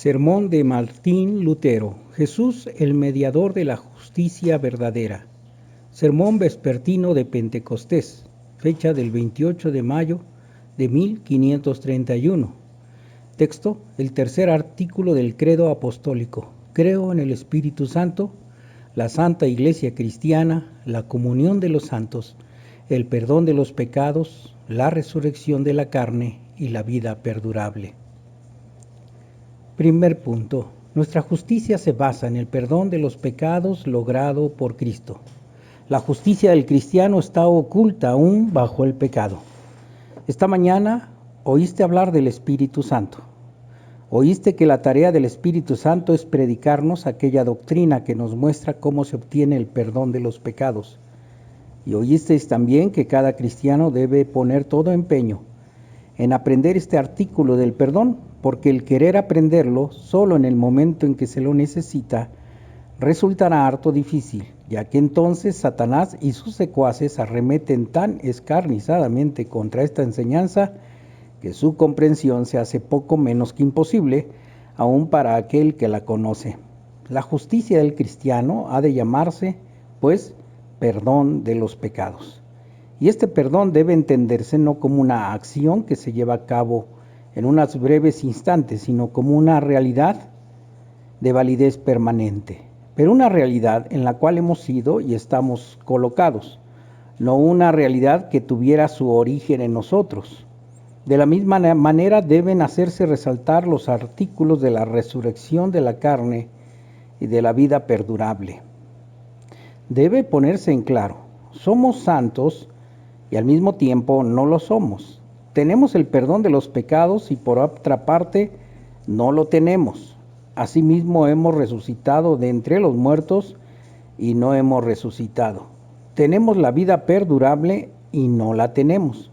Sermón de Martín Lutero. Jesús, el mediador de la justicia verdadera. Sermón vespertino de Pentecostés, fecha del 28 de mayo de 1531. Texto, el tercer artículo del credo apostólico. Creo en el Espíritu Santo, la Santa Iglesia Cristiana, la comunión de los santos, el perdón de los pecados, la resurrección de la carne y la vida perdurable. Primer punto. Nuestra justicia se basa en el perdón de los pecados logrado por Cristo. La justicia del cristiano está oculta aún bajo el pecado. Esta mañana oíste hablar del Espíritu Santo. Oíste que la tarea del Espíritu Santo es predicarnos aquella doctrina que nos muestra cómo se obtiene el perdón de los pecados. Y oísteis también que cada cristiano debe poner todo empeño en aprender este artículo del perdón, porque el querer aprenderlo solo en el momento en que se lo necesita resultará harto difícil, ya que entonces Satanás y sus secuaces arremeten tan escarnizadamente contra esta enseñanza que su comprensión se hace poco menos que imposible, aun para aquel que la conoce. La justicia del cristiano ha de llamarse, pues, perdón de los pecados. Y este perdón debe entenderse no como una acción que se lleva a cabo en unos breves instantes, sino como una realidad de validez permanente, pero una realidad en la cual hemos sido y estamos colocados, no una realidad que tuviera su origen en nosotros. De la misma manera deben hacerse resaltar los artículos de la resurrección de la carne y de la vida perdurable. Debe ponerse en claro, somos santos y al mismo tiempo no lo somos. Tenemos el perdón de los pecados y por otra parte no lo tenemos. Asimismo hemos resucitado de entre los muertos y no hemos resucitado. Tenemos la vida perdurable y no la tenemos.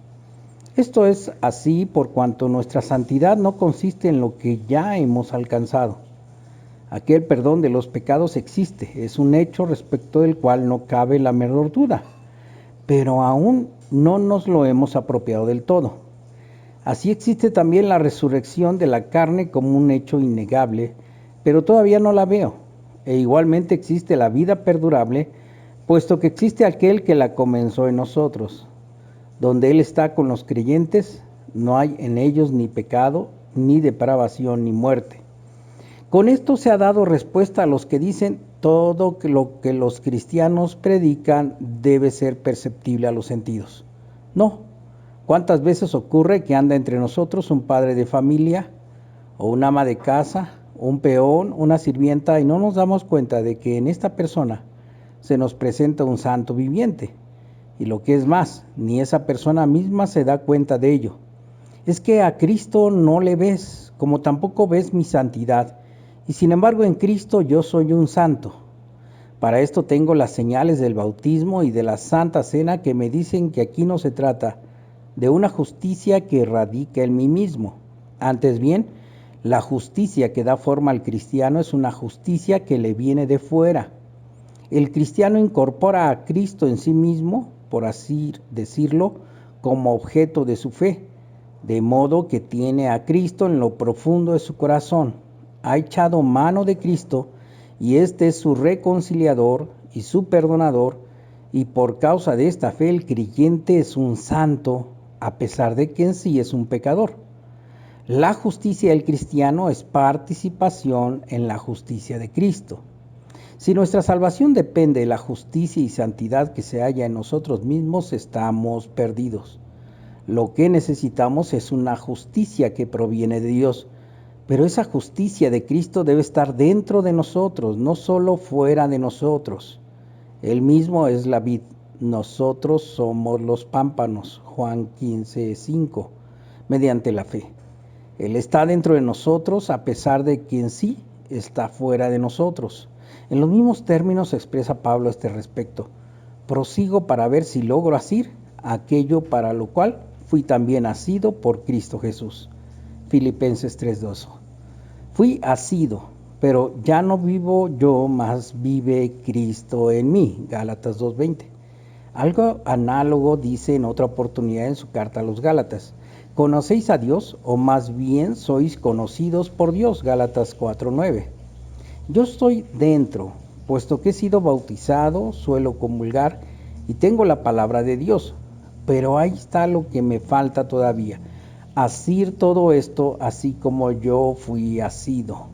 Esto es así por cuanto nuestra santidad no consiste en lo que ya hemos alcanzado. Aquel perdón de los pecados existe, es un hecho respecto del cual no cabe la menor duda, pero aún no nos lo hemos apropiado del todo. Así existe también la resurrección de la carne como un hecho innegable, pero todavía no la veo. E igualmente existe la vida perdurable, puesto que existe aquel que la comenzó en nosotros. Donde Él está con los creyentes, no hay en ellos ni pecado, ni depravación, ni muerte. Con esto se ha dado respuesta a los que dicen todo lo que los cristianos predican debe ser perceptible a los sentidos. No. ¿Cuántas veces ocurre que anda entre nosotros un padre de familia, o un ama de casa, un peón, una sirvienta, y no nos damos cuenta de que en esta persona se nos presenta un santo viviente? Y lo que es más, ni esa persona misma se da cuenta de ello. Es que a Cristo no le ves, como tampoco ves mi santidad, y sin embargo en Cristo yo soy un santo. Para esto tengo las señales del bautismo y de la Santa Cena que me dicen que aquí no se trata de una justicia que radica en mí mismo. Antes bien, la justicia que da forma al cristiano es una justicia que le viene de fuera. El cristiano incorpora a Cristo en sí mismo, por así decirlo, como objeto de su fe, de modo que tiene a Cristo en lo profundo de su corazón. Ha echado mano de Cristo y este es su reconciliador y su perdonador, y por causa de esta fe el creyente es un santo, a pesar de que en sí es un pecador. La justicia del cristiano es participación en la justicia de Cristo. Si nuestra salvación depende de la justicia y santidad que se halla en nosotros mismos, estamos perdidos. Lo que necesitamos es una justicia que proviene de Dios, pero esa justicia de Cristo debe estar dentro de nosotros, no solo fuera de nosotros. Él mismo es la vid, nosotros somos los pámpanos, Juan 15:5, mediante la fe. Él está dentro de nosotros a pesar de que en sí está fuera de nosotros. En los mismos términos expresa Pablo a este respecto. Prosigo para ver si logro asir aquello para lo cual fui también asido por Cristo Jesús. Filipenses 3:2. Fui asido, pero ya no vivo yo, mas vive Cristo en mí. Gálatas 2:20. Algo análogo dice en otra oportunidad en su carta a los Gálatas. ¿Conocéis a Dios o más bien sois conocidos por Dios? Gálatas 4:9. Yo estoy dentro, puesto que he sido bautizado, suelo comulgar y tengo la palabra de Dios, pero ahí está lo que me falta todavía, asir todo esto así como yo fui asido.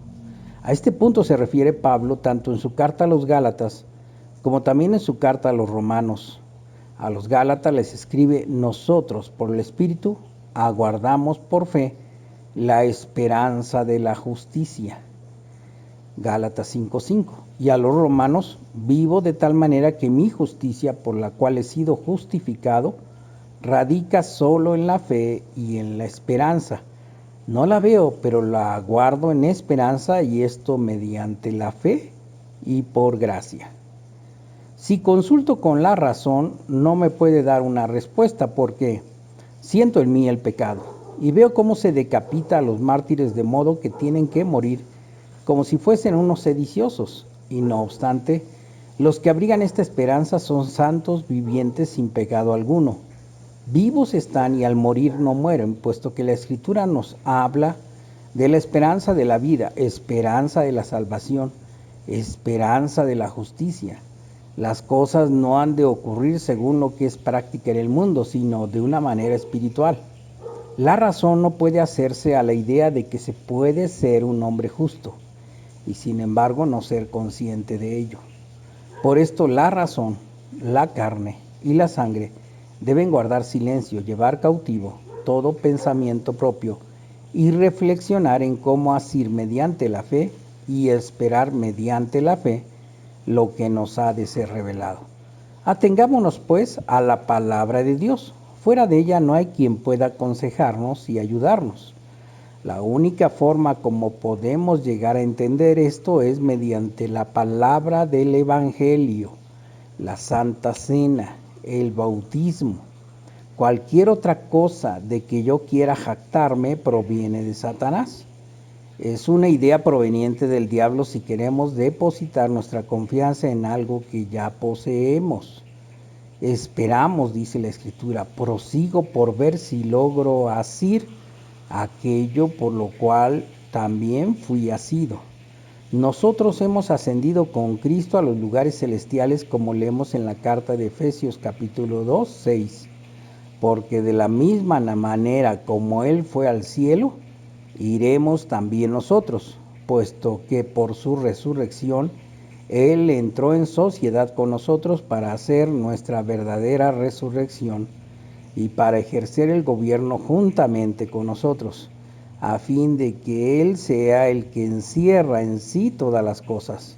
A este punto se refiere Pablo tanto en su carta a los Gálatas como también en su carta a los Romanos. A los Gálatas les escribe: nosotros por el Espíritu aguardamos por fe la esperanza de la justicia. Gálatas 5:5. Y a los romanos: vivo de tal manera que mi justicia, por la cual he sido justificado, radica solo en la fe y en la esperanza. No la veo, pero la guardo en esperanza, y esto mediante la fe y por gracia. Si consulto con la razón, no me puede dar una respuesta, porque siento en mí el pecado y veo cómo se decapita a los mártires, de modo que tienen que morir como si fuesen unos sediciosos. Y no obstante, los que abrigan esta esperanza son santos vivientes sin pecado alguno. Vivos están y al morir no mueren, puesto que la Escritura nos habla de la esperanza de la vida, esperanza de la salvación, esperanza de la justicia. Las cosas no han de ocurrir según lo que es práctica en el mundo, sino de una manera espiritual. La razón no puede hacerse a la idea de que se puede ser un hombre justo y sin embargo no ser consciente de ello. Por esto la razón, la carne y la sangre deben guardar silencio, llevar cautivo todo pensamiento propio y reflexionar en cómo asir mediante la fe y esperar mediante la fe lo que nos ha de ser revelado. Atengámonos pues a la palabra de Dios. Fuera de ella no hay quien pueda aconsejarnos y ayudarnos. La única forma como podemos llegar a entender esto es mediante la palabra del Evangelio, la Santa Cena, el bautismo. Cualquier otra cosa de que yo quiera jactarme proviene de Satanás. Es una idea proveniente del diablo si queremos depositar nuestra confianza en algo que ya poseemos. Esperamos, dice la Escritura, prosigo por ver si logro asir aquello por lo cual también fui asido. Nosotros hemos ascendido con Cristo a los lugares celestiales, como leemos en la carta de Efesios capítulo 2, 6. Porque de la misma manera como Él fue al cielo, iremos también nosotros, puesto que por su resurrección Él entró en sociedad con nosotros para hacer nuestra verdadera resurrección y para ejercer el gobierno juntamente con nosotros, a fin de que Él sea el que encierra en sí todas las cosas.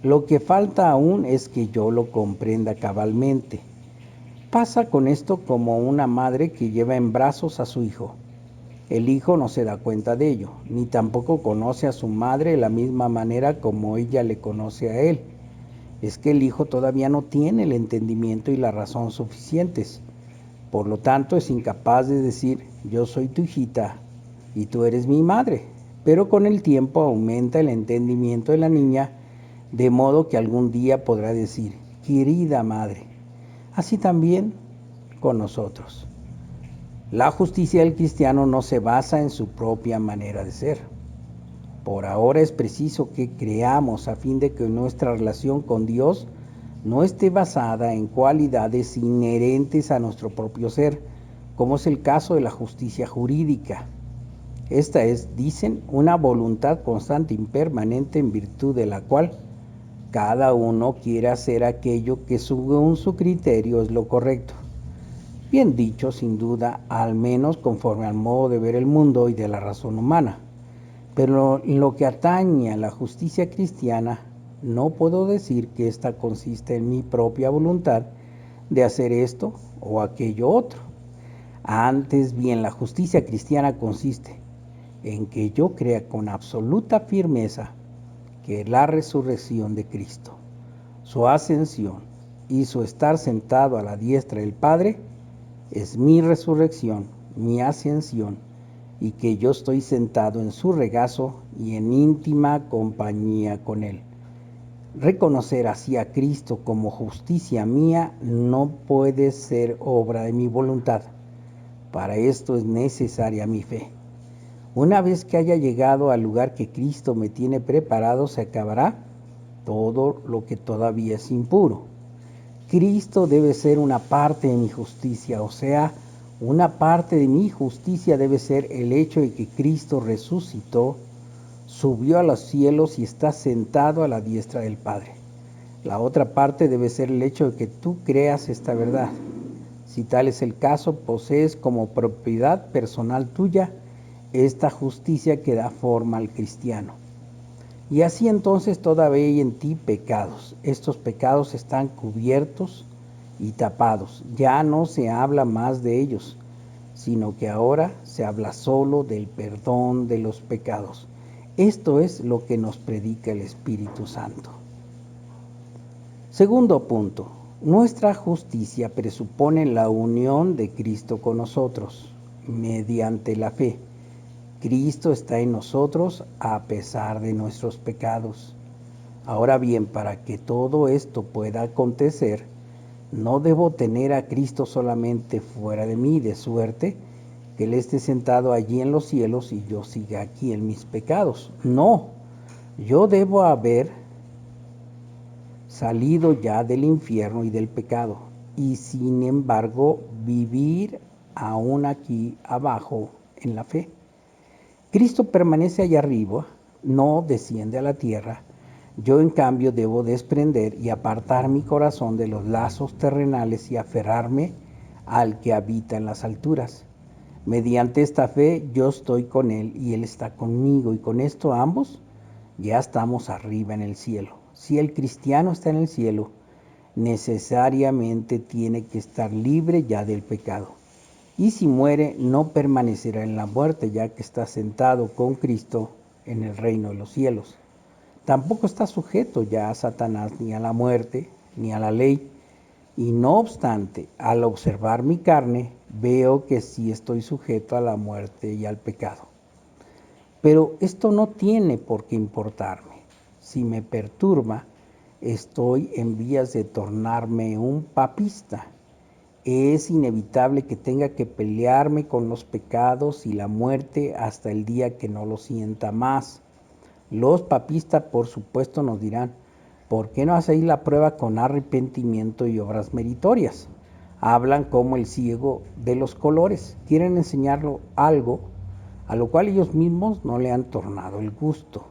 Lo que falta aún es que yo lo comprenda cabalmente. Pasa con esto como una madre que lleva en brazos a su hijo. El hijo no se da cuenta de ello, ni tampoco conoce a su madre de la misma manera como ella le conoce a él. Es que el hijo todavía no tiene el entendimiento y la razón suficientes. Por lo tanto, es incapaz de decir: yo soy tu hijita y tú eres mi madre. Pero con el tiempo aumenta el entendimiento de la niña, de modo que algún día podrá decir: querida madre. Así también con nosotros. La justicia del cristiano no se basa en su propia manera de ser. Por ahora es preciso que creamos a fin de que nuestra relación con Dios no esté basada en cualidades inherentes a nuestro propio ser, como es el caso de la justicia jurídica. Esta es, dicen, una voluntad constante y permanente en virtud de la cual cada uno quiere hacer aquello que según su criterio es lo correcto. Bien dicho, sin duda, al menos conforme al modo de ver el mundo y de la razón humana. Pero en lo que atañe a la justicia cristiana, no puedo decir que ésta consiste en mi propia voluntad de hacer esto o aquello otro. Antes bien, la justicia cristiana consiste en que yo crea con absoluta firmeza que la resurrección de Cristo, su ascensión y su estar sentado a la diestra del Padre es mi resurrección, mi ascensión, y que yo estoy sentado en su regazo y en íntima compañía con Él. Reconocer así a Cristo como justicia mía no puede ser obra de mi voluntad, Para esto es necesaria mi fe. Una vez que haya llegado al lugar que Cristo me tiene preparado, se acabará todo lo que todavía es impuro. Cristo debe ser una parte de mi justicia, o sea, una parte de mi justicia debe ser el hecho de que Cristo resucitó, subió a los cielos y está sentado a la diestra del Padre. La otra parte debe ser el hecho de que tú creas esta verdad. Si tal es el caso, posees como propiedad personal tuya esta justicia que da forma al cristiano. Y así entonces todavía hay en ti pecados. Estos pecados están cubiertos y tapados. Ya no se habla más de ellos, sino que ahora se habla solo del perdón de los pecados. Esto es lo que nos predica el Espíritu Santo. Segundo punto. Nuestra justicia presupone la unión de Cristo con nosotros, mediante la fe. Cristo está en nosotros a pesar de nuestros pecados. Ahora bien, para que todo esto pueda acontecer, no debo tener a Cristo solamente fuera de mí, de suerte que Él esté sentado allí en los cielos y yo siga aquí en mis pecados. No, yo debo haber salido ya del infierno y del pecado, y sin embargo vivir aún aquí abajo en la fe. Cristo permanece allá arriba, no desciende a la tierra. Yo en cambio debo desprender y apartar mi corazón de los lazos terrenales y aferrarme al que habita en las alturas. Mediante esta fe yo estoy con Él y Él está conmigo, y con esto ambos ya estamos arriba en el cielo. Si el cristiano está en el cielo, necesariamente tiene que estar libre ya del pecado. Y si muere, no permanecerá en la muerte, ya que está sentado con Cristo en el reino de los cielos. Tampoco está sujeto ya a Satanás, ni a la muerte, ni a la ley. Y no obstante, al observar mi carne, veo que sí estoy sujeto a la muerte y al pecado. Pero esto no tiene por qué importarme. Si me perturba, estoy en vías de tornarme un papista. Es inevitable que tenga que pelearme con los pecados y la muerte hasta el día que no lo sienta más. Los papistas, por supuesto, nos dirán, ¿por qué no hacéis la prueba con arrepentimiento y obras meritorias? Hablan como el ciego de los colores. Quieren enseñarlo algo a lo cual ellos mismos no le han tornado el gusto.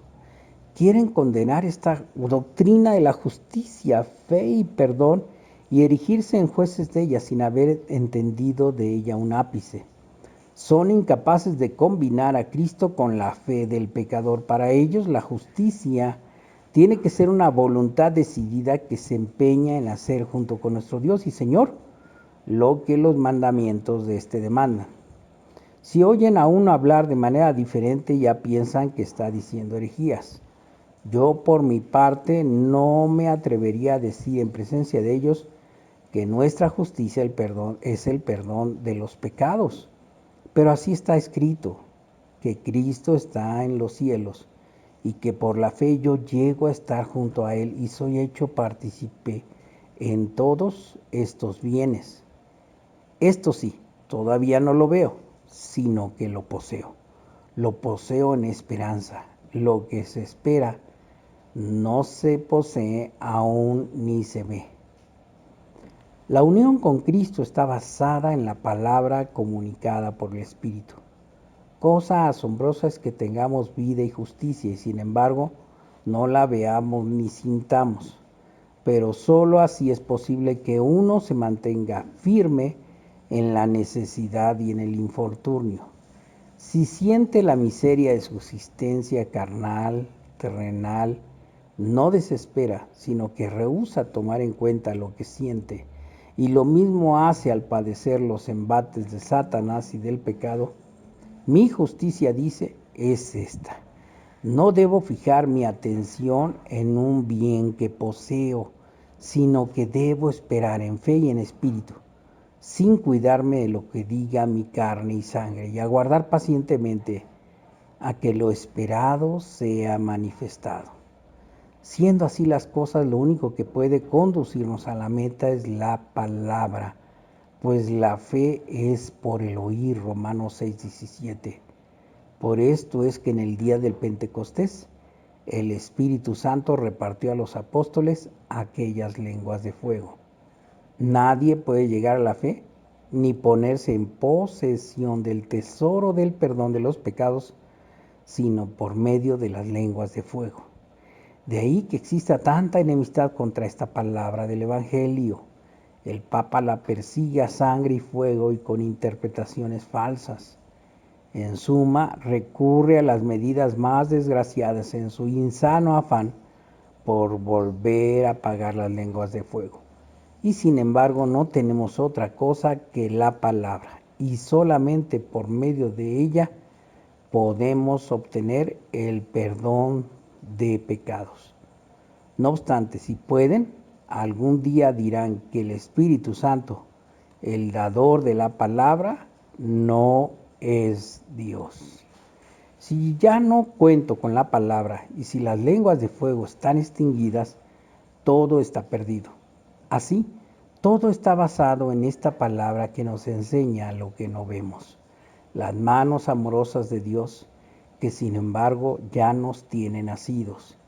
Quieren condenar esta doctrina de la justicia, fe y perdón y erigirse en jueces de ella sin haber entendido de ella un ápice. Son incapaces de combinar a Cristo con la fe del pecador. Para ellos la justicia tiene que ser una voluntad decidida que se empeña en hacer junto con nuestro Dios y Señor lo que los mandamientos de este demandan. Si oyen a uno hablar de manera diferente, ya piensan que está diciendo herejías. Yo, por mi parte, no me atrevería a decir en presencia de ellos que nuestra justicia es el perdón de los pecados. Pero así está escrito, que Cristo está en los cielos y que por la fe yo llego a estar junto a Él y soy hecho partícipe en todos estos bienes. Esto sí, todavía no lo veo, sino que lo poseo. Lo poseo en esperanza. Lo que se espera no se posee aún ni se ve. La unión con Cristo está basada en la palabra comunicada por el Espíritu. Cosa asombrosa es que tengamos vida y justicia y sin embargo no la veamos ni sintamos. Pero solo así es posible que uno se mantenga firme en la necesidad y en el infortunio. Si siente la miseria de su existencia carnal, terrenal, no desespera, sino que rehúsa tomar en cuenta lo que siente, y lo mismo hace al padecer los embates de Satanás y del pecado. Mi justicia, dice, es esta: no debo fijar mi atención en un bien que poseo, sino que debo esperar en fe y en espíritu, sin cuidarme de lo que diga mi carne y sangre, y aguardar pacientemente a que lo esperado sea manifestado. Siendo así las cosas, lo único que puede conducirnos a la meta es la palabra, Pues la fe es por el oír, Romanos 6:17. Por esto es que en el día del Pentecostés, el Espíritu Santo repartió a los apóstoles aquellas lenguas de fuego. Nadie puede llegar a la fe ni ponerse en posesión del tesoro del perdón de los pecados, sino por medio de las lenguas de fuego. De ahí que exista tanta enemistad contra esta palabra del Evangelio. El Papa la persigue a sangre y fuego y con interpretaciones falsas. En suma, recurre a las medidas más desgraciadas en su insano afán por volver a apagar las lenguas de fuego. Y sin embargo no tenemos otra cosa que la palabra, y solamente por medio de ella podemos obtener el perdón de pecados. No obstante, si pueden, algún día dirán que el Espíritu Santo, el dador de la palabra, no es Dios. Si ya no cuento con la palabra y si las lenguas de fuego están extinguidas, todo está perdido. Así, todo está basado en esta palabra que nos enseña lo que no vemos. Las manos amorosas de Dios, que sin embargo ya nos tienen asidos.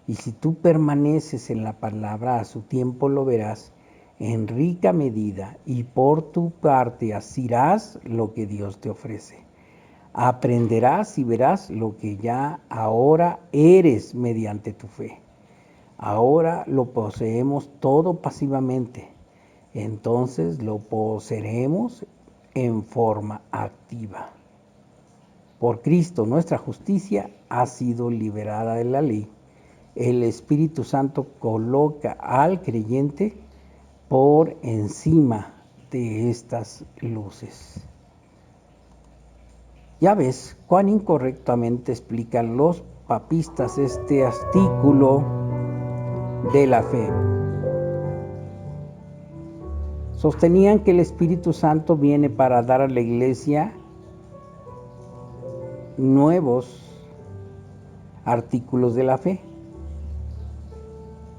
Y si tú permaneces en la palabra, a su tiempo lo verás en rica medida, y por tu parte asirás lo que Dios te ofrece. Aprenderás y verás lo que ya ahora eres mediante tu fe. Ahora lo poseemos todo pasivamente, entonces lo poseeremos en forma activa. Por Cristo nuestra justicia ha sido liberada de la ley. El Espíritu Santo coloca al creyente por encima de estas luces. Ya ves cuán incorrectamente explican los papistas este artículo de la fe. Sostenían que el Espíritu Santo viene para dar a la Iglesia nuevos artículos de la fe.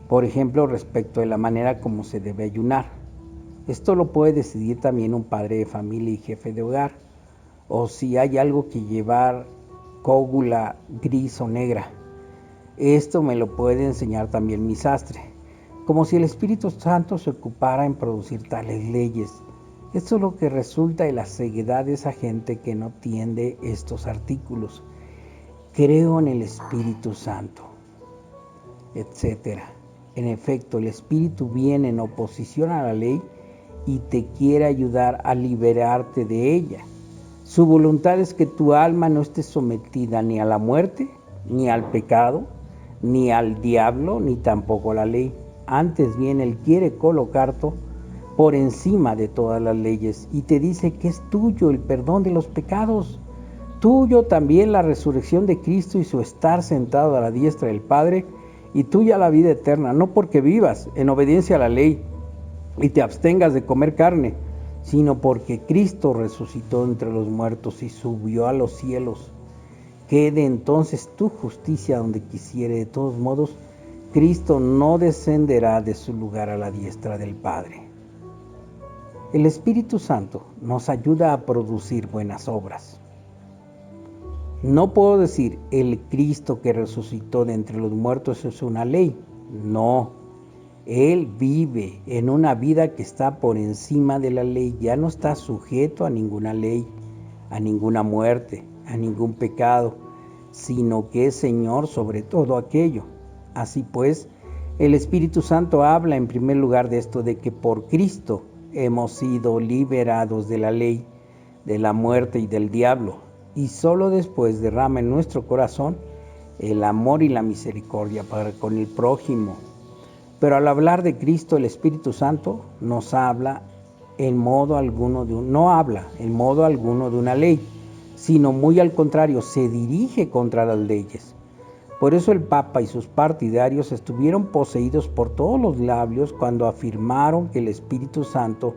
Por ejemplo, respecto de la manera como se debe ayunar. Esto lo puede decidir también un padre de familia y jefe de hogar. O si hay algo que llevar cógula gris o negra. Esto me lo puede enseñar también mi sastre. Como si el Espíritu Santo se ocupara en producir tales leyes. Esto es lo que resulta de la ceguedad de esa gente que no entiende estos artículos. Creo en el Espíritu Santo, etc. En efecto, el Espíritu viene en oposición a la ley y te quiere ayudar a liberarte de ella. Su voluntad es que tu alma no esté sometida ni a la muerte, ni al pecado, ni al diablo, ni tampoco a la ley. Antes bien, Él quiere colocarte por encima de todas las leyes y te dice que es tuyo el perdón de los pecados, tuyo también la resurrección de Cristo y su estar sentado a la diestra del Padre, y tuya la vida eterna, no porque vivas en obediencia a la ley y te abstengas de comer carne, sino porque Cristo resucitó entre los muertos y subió a los cielos. Quede entonces tu justicia donde quisiere. De todos modos, Cristo no descenderá de su lugar a la diestra del Padre. El Espíritu Santo nos ayuda a producir buenas obras. No puedo decir, el Cristo que resucitó de entre los muertos es una ley. No, Él vive en una vida que está por encima de la ley. Ya no está sujeto a ninguna ley, a ninguna muerte, a ningún pecado, sino que es Señor sobre todo aquello. Así pues, el Espíritu Santo habla en primer lugar de esto, de que por Cristo hemos sido liberados de la ley, de la muerte y del diablo, y solo después derrama en nuestro corazón el amor y la misericordia para con el prójimo. Pero al hablar de Cristo, el Espíritu Santo nos habla en modo alguno no habla en modo alguno de una ley, sino muy al contrario, se dirige contra las leyes. Por eso el Papa y sus partidarios estuvieron poseídos por todos los labios cuando afirmaron que el Espíritu Santo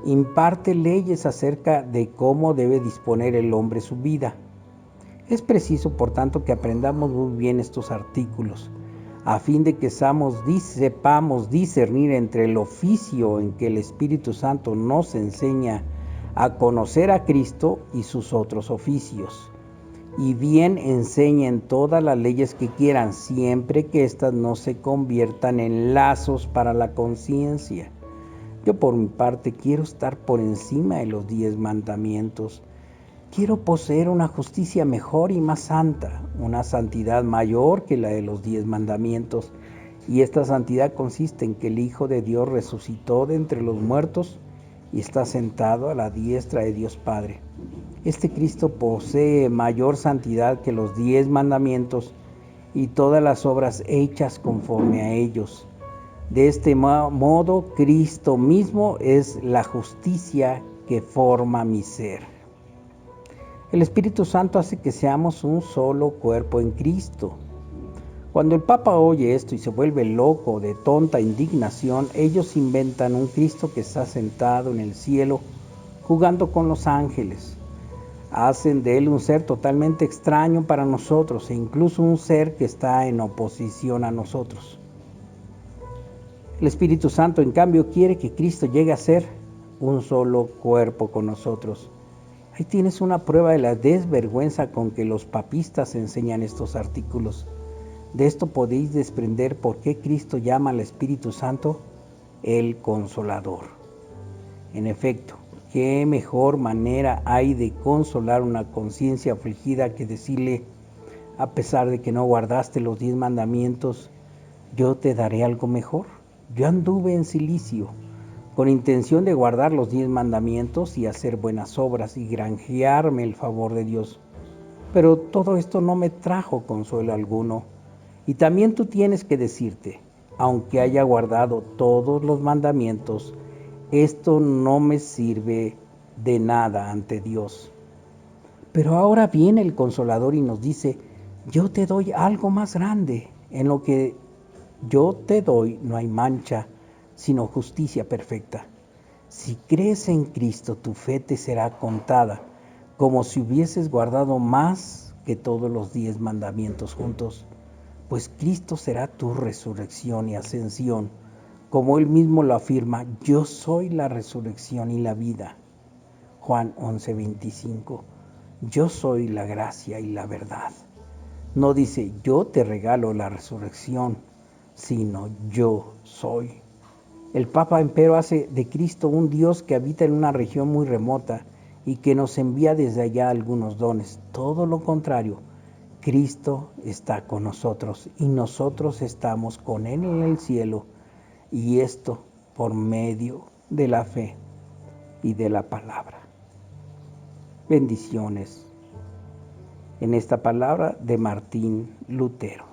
imparte leyes acerca de cómo debe disponer el hombre su vida. Es preciso, por tanto, que aprendamos muy bien estos artículos. a fin de que sepamos discernir entre el oficio en que el Espíritu Santo nos enseña a conocer a Cristo y sus otros oficios. Y bien enseñen todas las leyes que quieran, siempre que éstas no se conviertan en lazos para la conciencia. Yo por mi parte quiero estar por encima de los 10 mandamientos. Quiero poseer una justicia mejor y más santa, una santidad mayor que la de los 10 mandamientos. Y esta santidad consiste en que el Hijo de Dios resucitó de entre los muertos y está sentado a la diestra de Dios Padre. Este Cristo posee mayor santidad que los 10 mandamientos y todas las obras hechas conforme a ellos. De este modo, Cristo mismo es la justicia que forma mi ser. El Espíritu Santo hace que seamos un solo cuerpo en Cristo. Cuando el Papa oye esto y se vuelve loco de tonta indignación, ellos inventan un Cristo que está sentado en el cielo jugando con los ángeles. Hacen de él un ser totalmente extraño para nosotros e incluso un ser que está en oposición a nosotros. El Espíritu Santo, en cambio, quiere que Cristo llegue a ser un solo cuerpo con nosotros. Ahí tienes una prueba de la desvergüenza con que los papistas enseñan estos artículos. De esto podéis desprender por qué Cristo llama al Espíritu Santo el Consolador. En efecto, ¿qué mejor manera hay de consolar una conciencia afligida que decirle, a pesar de que no guardaste los 10 mandamientos, yo te daré algo mejor? Yo anduve en Cilicio con intención de guardar los 10 mandamientos y hacer buenas obras y granjearme el favor de Dios. Pero todo esto no me trajo consuelo alguno. Y también tú tienes que decirte, aunque haya guardado todos los mandamientos, esto no me sirve de nada ante Dios. Pero ahora viene el Consolador y nos dice, yo te doy algo más grande. En lo que yo te doy no hay mancha, sino justicia perfecta. Si crees en Cristo, tu fe te será contada, como si hubieses guardado más que todos los 10 mandamientos juntos. Pues Cristo será tu resurrección y ascensión, como Él mismo lo afirma, yo soy la resurrección y la vida. Juan 11:25, yo soy la gracia y la verdad. No dice, yo te regalo la resurrección, sino yo soy. El Papa empero hace de Cristo un Dios que habita en una región muy remota y que nos envía desde allá algunos dones. Todo lo contrario, Cristo está con nosotros y nosotros estamos con Él en el cielo, y esto por medio de la fe y de la palabra. Bendiciones en esta palabra de Martín Lutero.